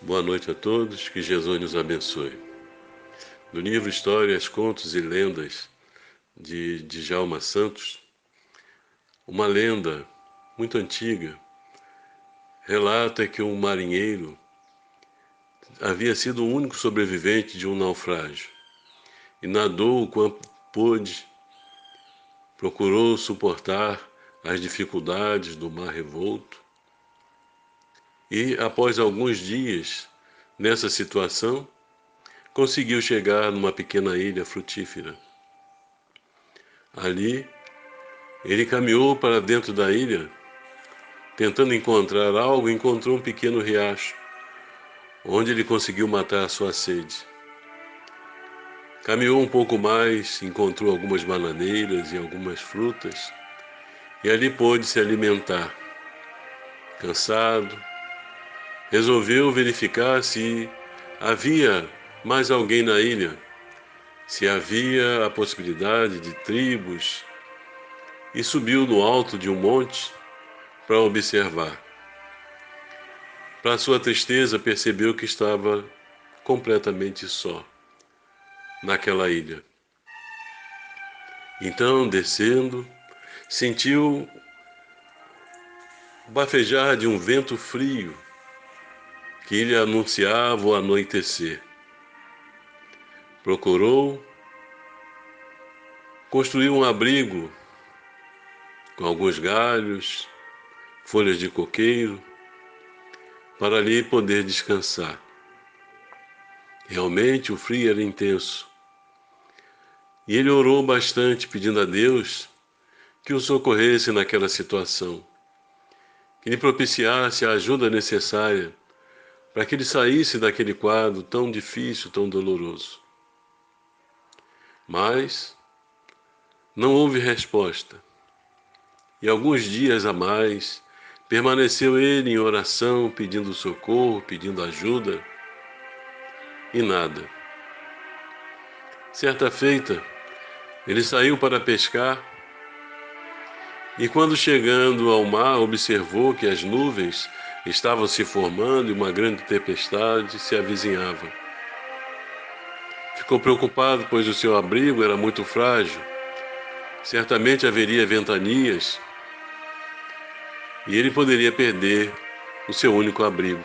Boa noite a todos, que Jesus nos abençoe. No livro Histórias, Contos e Lendas de Djalma Santos, uma lenda muito antiga relata que um marinheiro havia sido o único sobrevivente de um naufrágio e nadou o quanto pôde, procurou suportar as dificuldades do mar revolto e, após alguns dias nessa situação, conseguiu chegar numa pequena ilha frutífera. Ali, ele caminhou para dentro da ilha, tentando encontrar algo, e encontrou um pequeno riacho, onde ele conseguiu matar a sua sede. Caminhou um pouco mais, encontrou algumas bananeiras e algumas frutas, e ali pôde se alimentar. Cansado, resolveu verificar se havia mais alguém na ilha, se havia a possibilidade de tribos, e subiu no alto de um monte para observar. Para sua tristeza, percebeu que estava completamente só naquela ilha. Então, descendo, sentiu o bafejar de um vento frio que lhe anunciava o anoitecer. Procurou construir um abrigo com alguns galhos, folhas de coqueiro, para ali poder descansar. Realmente o frio era intenso. E ele orou bastante, pedindo a Deus que o socorresse naquela situação, que lhe propiciasse a ajuda necessária para que ele saísse daquele quadro tão difícil, tão doloroso. Mas não houve resposta. E alguns dias a mais, permaneceu ele em oração, pedindo socorro, pedindo ajuda, e nada. Certa feita, ele saiu para pescar, e quando chegando ao mar, observou que as nuvens estavam se formando e uma grande tempestade se avizinhava. Ficou preocupado, pois o seu abrigo era muito frágil. Certamente haveria ventanias e ele poderia perder o seu único abrigo.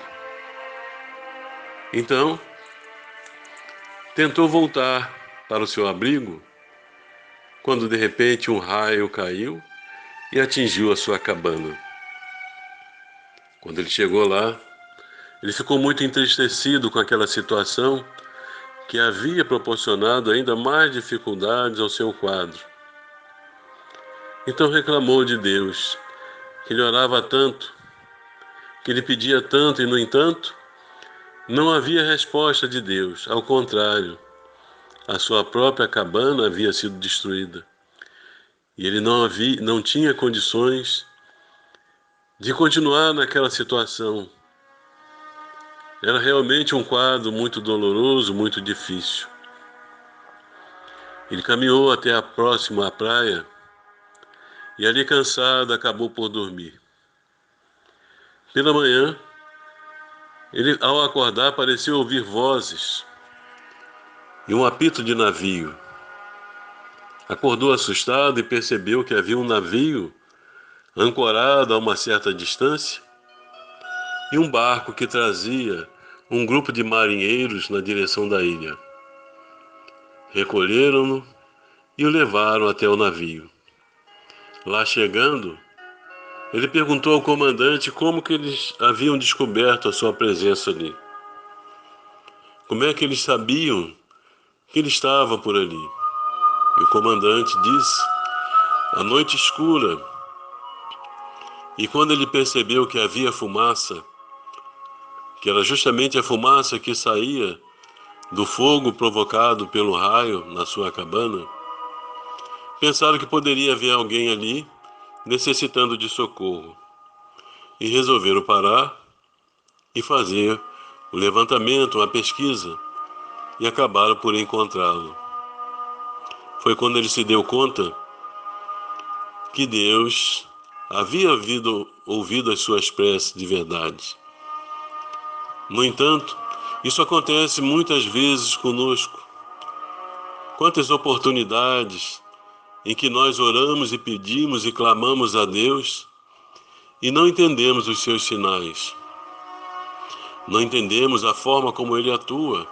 Então, tentou voltar para o seu abrigo, quando de repente um raio caiu e atingiu a sua cabana. Quando ele chegou lá, ele ficou muito entristecido com aquela situação que havia proporcionado ainda mais dificuldades ao seu quadro. Então reclamou de Deus, que ele orava tanto, que ele pedia tanto, e no entanto, não havia resposta de Deus. Ao contrário, a sua própria cabana havia sido destruída. E ele não tinha condições de continuar naquela situação. Era realmente um quadro muito doloroso, muito difícil. Ele caminhou até a próxima praia e ali cansado acabou por dormir. Pela manhã, ele ao acordar pareceu ouvir vozes e um apito de navio. Acordou assustado e percebeu que havia um navio ancorado a uma certa distância e um barco que trazia um grupo de marinheiros na direção da ilha. Recolheram-no e o levaram até o navio. Lá chegando, ele perguntou ao comandante como que eles haviam descoberto a sua presença ali. Como é que eles sabiam que ele estava por ali? E o comandante disse: a noite escura. E quando ele percebeu que havia fumaça, que era justamente a fumaça que saía do fogo provocado pelo raio na sua cabana, pensaram que poderia haver alguém ali necessitando de socorro e resolveram parar e fazer o levantamento, a pesquisa, e acabaram por encontrá-lo. Foi quando ele se deu conta que Deus havia ouvido as suas preces de verdade. No entanto, isso acontece muitas vezes conosco. Quantas oportunidades em que nós oramos e pedimos e clamamos a Deus e não entendemos os seus sinais. Não entendemos a forma como Ele atua.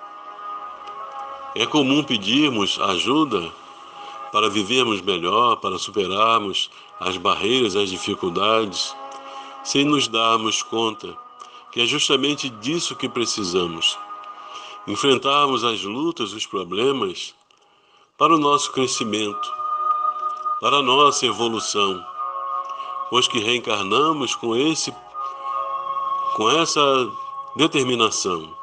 É comum pedirmos ajuda para vivermos melhor, para superarmos as barreiras, as dificuldades, sem nos darmos conta que é justamente disso que precisamos. Enfrentarmos as lutas, os problemas, para o nosso crescimento, para a nossa evolução, pois que reencarnamos com essa determinação.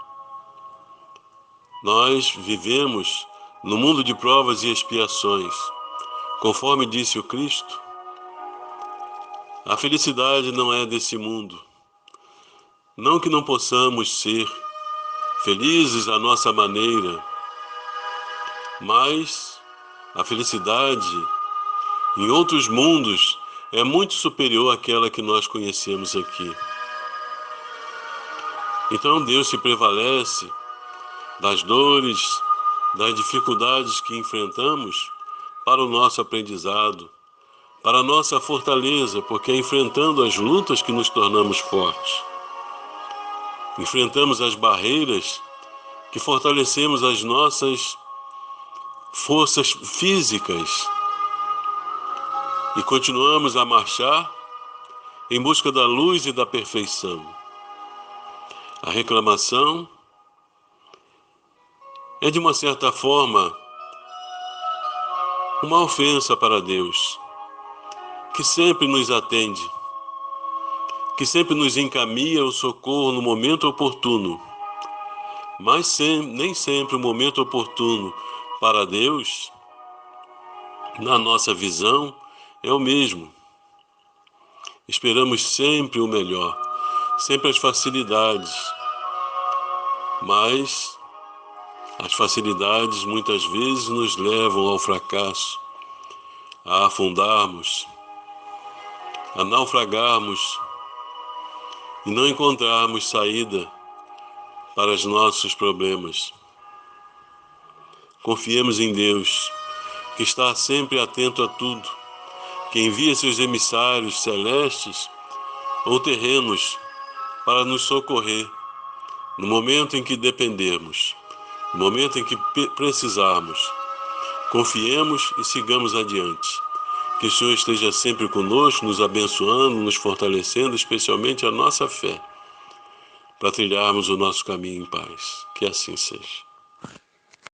Nós vivemos no mundo de provas e expiações. Conforme disse o Cristo, a felicidade não é desse mundo. Não que não possamos ser felizes à nossa maneira, mas a felicidade em outros mundos é muito superior àquela que nós conhecemos aqui. Então Deus se prevalece das dores, das dificuldades que enfrentamos para o nosso aprendizado, para a nossa fortaleza, porque é enfrentando as lutas que nos tornamos fortes. Enfrentamos as barreiras que fortalecemos as nossas forças físicas e continuamos a marchar em busca da luz e da perfeição. A reclamação é, de uma certa forma, uma ofensa para Deus, que sempre nos atende, que sempre nos encaminha o socorro no momento oportuno. Mas nem sempre o momento oportuno para Deus, na nossa visão, é o mesmo. Esperamos sempre o melhor, sempre as facilidades, mas as facilidades muitas vezes nos levam ao fracasso, a afundarmos, a naufragarmos e não encontrarmos saída para os nossos problemas. Confiemos em Deus, que está sempre atento a tudo, que envia seus emissários celestes ou terrenos para nos socorrer no momento em que dependermos, no momento em que precisarmos. Confiemos e sigamos adiante. Que o Senhor esteja sempre conosco, nos abençoando, nos fortalecendo, especialmente a nossa fé, para trilharmos o nosso caminho em paz. Que assim seja.